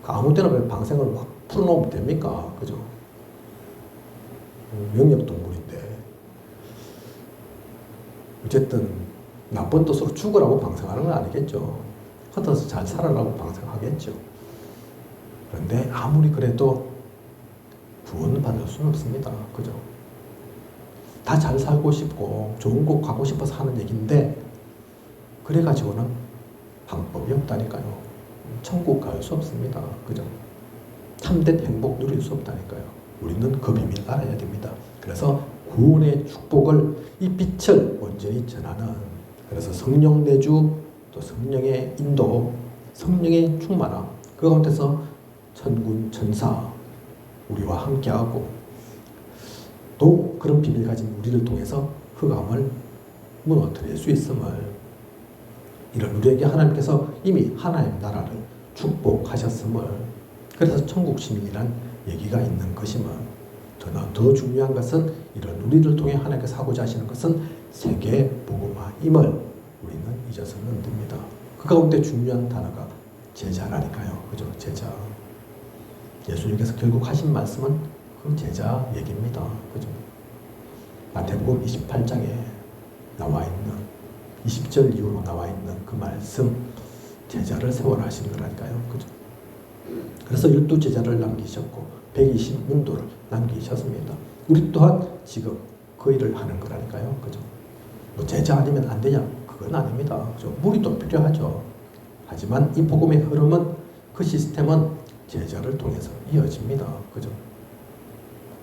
아무 때나 왜 방생을 확 풀어놓으면 됩니까? 그죠? 영역동물인데 어쨌든 나쁜 뜻으로 죽으라고 방생하는 건 아니겠죠. 흩어서 잘 살아라고 방생하겠죠. 그런데 아무리 그래도 구원을 받을 수는 없습니다. 그죠? 다 잘 살고 싶고 좋은 곳 가고 싶어서 하는 얘기인데 그래가지고는 방법이 없다니까요. 천국 갈 수 없습니다. 그죠? 참된 행복 누릴 수 없다니까요. 우리는 그 비밀 알아야 됩니다. 그래서 구원의 축복을, 이 빛을 온전히 전하는, 그래서 성령 내주, 또 성령의 인도, 성령의 충만함, 그 가운데서 천군 천사 우리와 함께하고 또 그런 비밀 가진 우리를 통해서 흑암을 무너뜨릴 수 있음을, 이런 우리에게 하나님께서 이미 하나님 나라를 축복하셨음을, 그래서 천국 시민이란 얘기가 있는 것임을, 더 중요한 것은 이런 우리를 통해 하나님께서 하고자 하시는 것은 세계 복음화임을 우리는 잊어서는 안 됩니다. 그 가운데 중요한 단어가 제자라니까요. 그죠? 제자. 예수님께서 결국 하신 말씀은 그 제자 얘기입니다. 그죠? 마태복음 28장에 나와 있는 20절 이후로 나와 있는 그 말씀, 제자를 세워라 하신 거라니까요. 그죠? 그래서 12제자를 남기셨고 120문도를 남기셨습니다. 우리 또한 지금 그 일을 하는 거라니까요. 그죠? 뭐 제자 아니면 안 되냐? 그건 아닙니다. 그죠? 무리도 필요하죠. 하지만 이 복음의 흐름은, 그 시스템은 제자를 통해서 이어집니다. 그죠?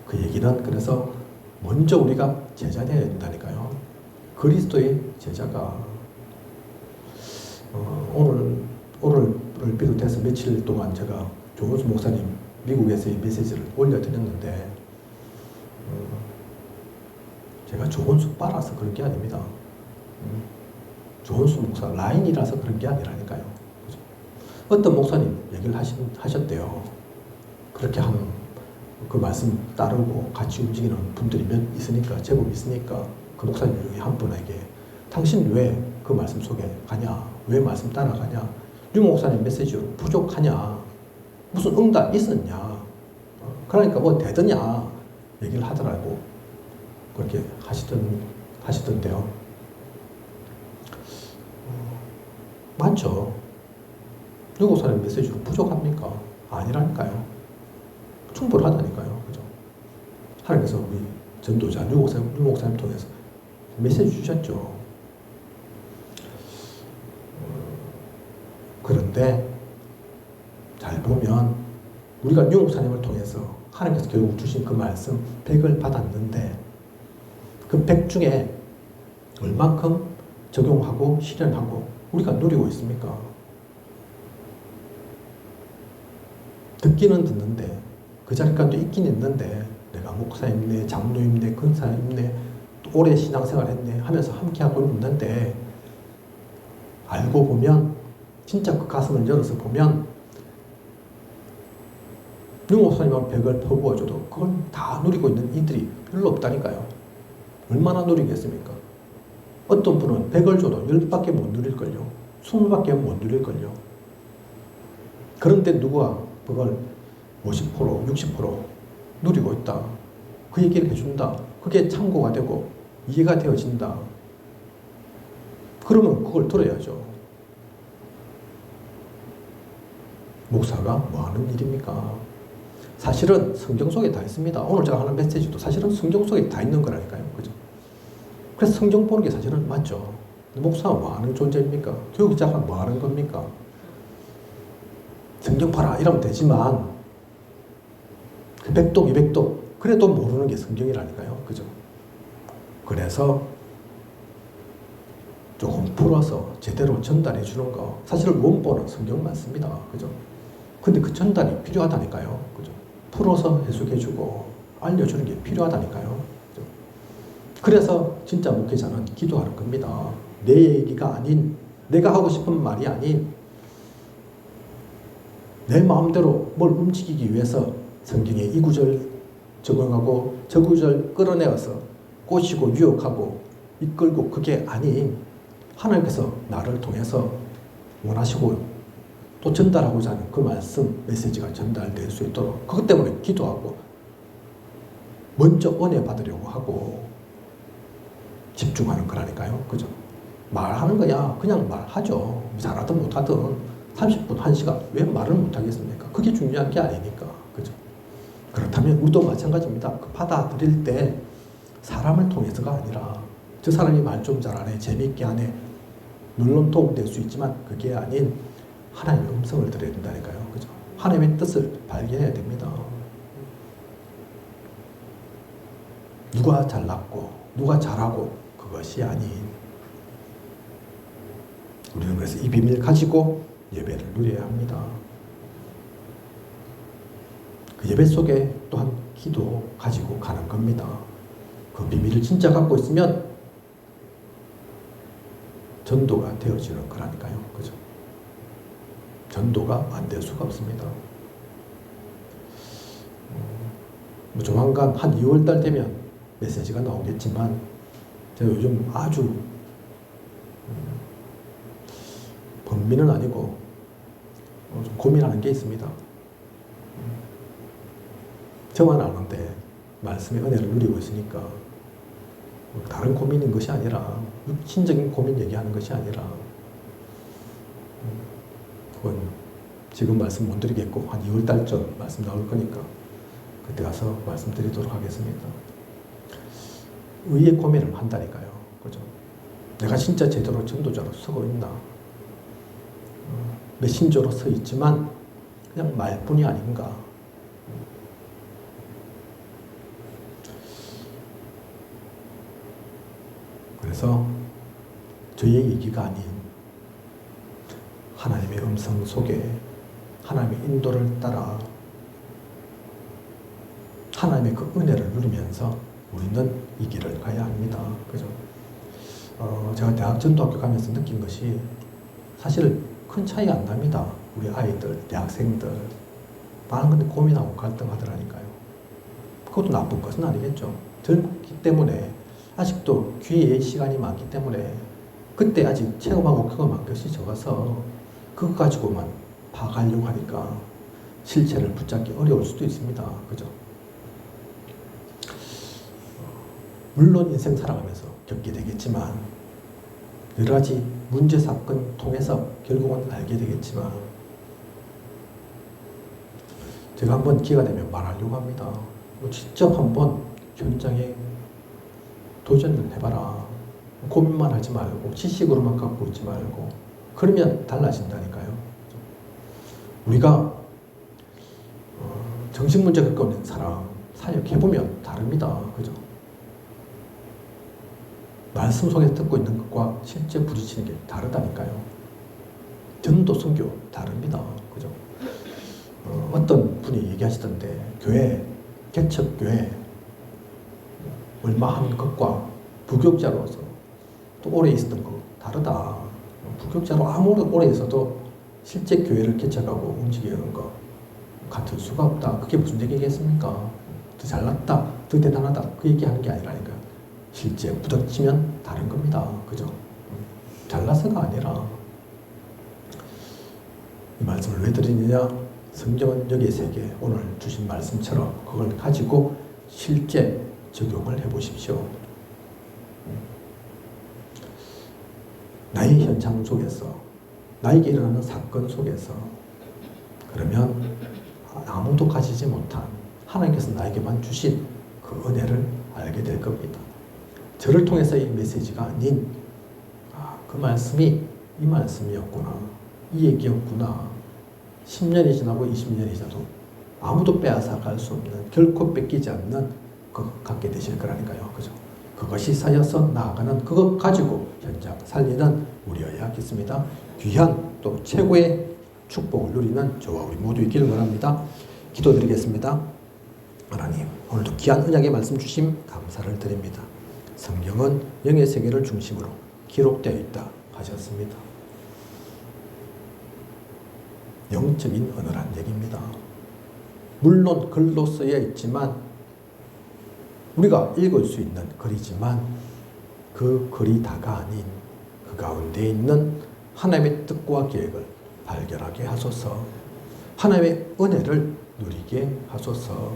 그 얘기는 그래서 먼저 우리가 제자 되어야 된다니까요. 그리스도의 제자가 오늘을 비롯해서 며칠 동안 제가 조은수 목사님 미국에서의 메시지를 올려드렸는데 제가 조은수 빨아서 그런 게 아닙니다. 조은수 목사 라인이라서 그런 게 아니라니까요. 그죠? 어떤 목사님 얘기를 하셨대요. 그렇게 하는 그 말씀 따르고 같이 움직이는 분들이 있으니까, 제법 있으니까 그 목사님 중에 한 분에게 당신 왜 그 말씀 속에 가냐? 왜 말씀 따라가냐? 류 목사님 메시지로 부족하냐? 무슨 응답 있었냐? 그러니까 뭐 되더냐? 얘기를 하더라고. 그렇게 하시던데요. 많죠. 류 목사님 메시지로 부족합니까? 아니라니까요. 충분하다니까요. 그죠? 하나님께서 우리 전도자 류 목사님 통해서 메시지 주셨죠. 그런데 잘 보면 우리가 유 목사님을 통해서 하나님께서 결국 주신 그 말씀 100을 받았는데 그 100 중에 얼만큼 적용하고 실현하고 우리가 누리고 있습니까? 듣기는 듣는데 그 자리까지도 있긴 있는데 내가 목사님네, 장로님네, 근사님네 오래 신앙생활 했네 하면서 함께하고 있는데 알고 보면 진짜 그 가슴을 열어서 보면 유목사님하고 100을 퍼부어줘도 그걸 다 누리고 있는 이들이 별로 없다니까요. 얼마나 누리겠습니까? 어떤 분은 100을 줘도 10밖에 못 누릴걸요. 20밖에 못 누릴걸요. 그런데 누가 그걸 50%, 60% 누리고 있다. 그 얘기를 해준다. 그게 참고가 되고 이해가 되어진다. 그러면 그걸 들어야죠. 목사가 뭐 하는 일입니까? 사실은 성경 속에 다 있습니다. 오늘 제가 하는 메시지도 사실은 성경 속에 다 있는 거라니까요. 그죠? 그래서 성경 보는 게 사실은 맞죠. 목사가 뭐 하는 존재입니까? 교육자가 뭐 하는 겁니까? 성경 봐라 이러면 되지만 그 100독, 200독 그래도 모르는 게 성경이라니까요. 그죠? 그래서 조금 풀어서 제대로 전달해 주는 거 사실 원본은 성경 맞습니다. 그죠? 근데 그 전달이 필요하다니까요. 그죠? 풀어서 해석해 주고 알려주는 게 필요하다니까요. 그죠? 그래서 진짜 목회자는 기도하는 겁니다. 내 얘기가 아닌 내가 하고 싶은 말이 아닌 내 마음대로 뭘 움직이기 위해서 성경에 이 구절 적용하고 저 구절 끌어내어서 꼬시고 유혹하고 이끌고 그게 아닌 하나님께서 나를 통해서 원하시고 또 전달하고자 하는 그 말씀, 메시지가 전달될 수 있도록 그것 때문에 기도하고 먼저 은혜 받으려고 하고 집중하는 거라니까요. 그죠? 말하는 거야. 그냥 말하죠. 잘하든 못하든 30분, 1시간 왜 말을 못하겠습니까? 그게 중요한 게 아니니까. 그죠? 그렇다면 우리도 마찬가지입니다. 그 받아들일 때 사람을 통해서가 아니라 저 사람이 말 좀 잘하네, 재미있게 하네, 물론 도움될 수 있지만 그게 아닌 하나님의 음성을 들어야 된다니까요. 그죠? 하나님의 뜻을 발견해야 됩니다. 누가 잘났고 누가 잘하고 그것이 아닌 우리는 그래서 이 비밀을 가지고 예배를 누려야 합니다. 그 예배 속에 또한 기도 가지고 가는 겁니다. 그 비밀을 진짜 갖고 있으면 전도가 되어지는 거라니까요. 그죠? 전도가 안 될 수가 없습니다. 뭐 조만간 한 2월달 되면 메시지가 나오겠지만 제가 요즘 아주 범민은 아니고 좀 고민하는 게 있습니다. 저만 아는데 말씀의 은혜를 누리고 있으니까 다른 고민인 것이 아니라 육신적인 고민 얘기하는 것이 아니라 그건 지금 말씀 못 드리겠고 한 2월달쯤 말씀 나올 거니까 그때 가서 말씀드리도록 하겠습니다. 의의 고민을 한다니까요. 그죠? 내가 진짜 제대로 전도자로 서고 있나? 메신저로 서 있지만 그냥 말뿐이 아닌가? 그래서 저의 얘기가 아닌 하나님의 음성 속에 하나님의 인도를 따라 하나님의 그 은혜를 누리면서 우리는 이 길을 가야 합니다. 그죠? 제가 대학 전도학교 가면서 느낀 것이 사실 큰 차이 안 납니다. 우리 아이들, 대학생들 많은 건데 고민하고 갈등하더라니까요. 그것도 나쁜 것은 아니겠죠. 젊기 때문에 아직도 기회의 시간이 많기 때문에 그때 아직 체험하고 경험한 것이 적어서 그것 가지고만 파가려고 하니까 실체를 붙잡기 어려울 수도 있습니다. 그죠? 물론 인생 살아가면서 겪게 되겠지만 여러 가지 문제 사건 통해서 결국은 알게 되겠지만 제가 한번 기회가 되면 말하려고 합니다. 직접 한번 현장에 도전을 해봐라. 고민만 하지 말고 지식으로만 갖고 있지 말고 그러면 달라진다니까요. 우리가 정신문제 겪고 있는 사람 사역해보면 다릅니다. 그죠? 말씀 속에 듣고 있는 것과 실제 부딪히는 게 다르다니까요. 전도 선교 다릅니다. 그죠? 어떤 분이 얘기하시던데 교회, 개척교회 얼마 한 것과 부교육자로서 또 오래 있었던 거 다르다. 부교육자로 아무리 오래 있어도 실제 교회를 개척하고 움직이는 거 같을 수가 없다. 그게 무슨 얘기겠습니까? 더 잘났다, 더 대단하다 그 얘기하는 게 아니라니까. 실제 부닥치면 다른 겁니다. 그죠? 잘나서가 아니라 이 말씀을 왜 드리느냐? 성경은 여기에 세계 오늘 주신 말씀처럼 그걸 가지고 실제 적용을 해보십시오. 나의 현장 속에서 나에게 일어나는 사건 속에서 그러면 아무도 가지지 못한 하나님께서 나에게만 주신 그 은혜를 알게 될 겁니다. 저를 통해서 이 메시지가 아닌 그 말씀이 이 말씀이었구나, 이 얘기였구나. 10년이 지나고 20년이 지나도 아무도 빼앗아갈 수 없는, 결코 뺏기지 않는 그거 갖게 되실 거라니까요. 그죠? 그것이 쌓여서 나아가는 그것 가지고 현장 살리는 우리여야겠습니다. 귀한 또 최고의 축복을 누리는 저와 우리 모두 있기를 원합니다. 기도드리겠습니다. 하나님, 오늘도 귀한 언약의 말씀 주심 감사를 드립니다. 성경은 영의 세계를 중심으로 기록되어 있다 하셨습니다. 영적인 언어란 얘기입니다. 물론 글로 쓰여 있지만 우리가 읽을 수 있는 글이지만 그 글이 다가 아닌 그 가운데 있는 하나님의 뜻과 계획을 발견하게 하소서. 하나님의 은혜를 누리게 하소서.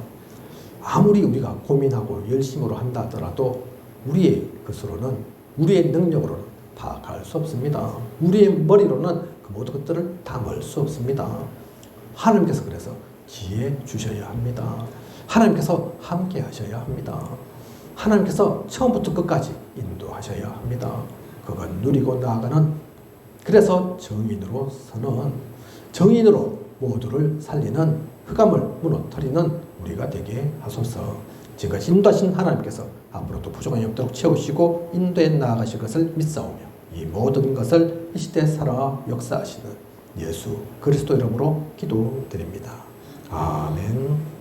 아무리 우리가 고민하고 열심으로 한다 하더라도 우리의 것으로는, 우리의 능력으로는 파악할 수 없습니다. 우리의 머리로는 그 모든 것들을 담을 수 없습니다. 하나님께서 그래서 지혜 주셔야 합니다. 하나님께서 함께 하셔야 합니다. 하나님께서 처음부터 끝까지 인도하셔야 합니다. 그건 누리고 나아가는, 그래서 정인으로 서는, 정인으로 모두를 살리는, 흑암을 무너뜨리는 우리가 되게 하소서. 지금까지 인도하신 하나님께서 앞으로도 부족함이 없도록 채우시고 인도에 나아가실 것을 믿사오며 이 모든 것을 이 시대에 살아 역사하시는 예수 그리스도 이름으로 기도드립니다. 아멘.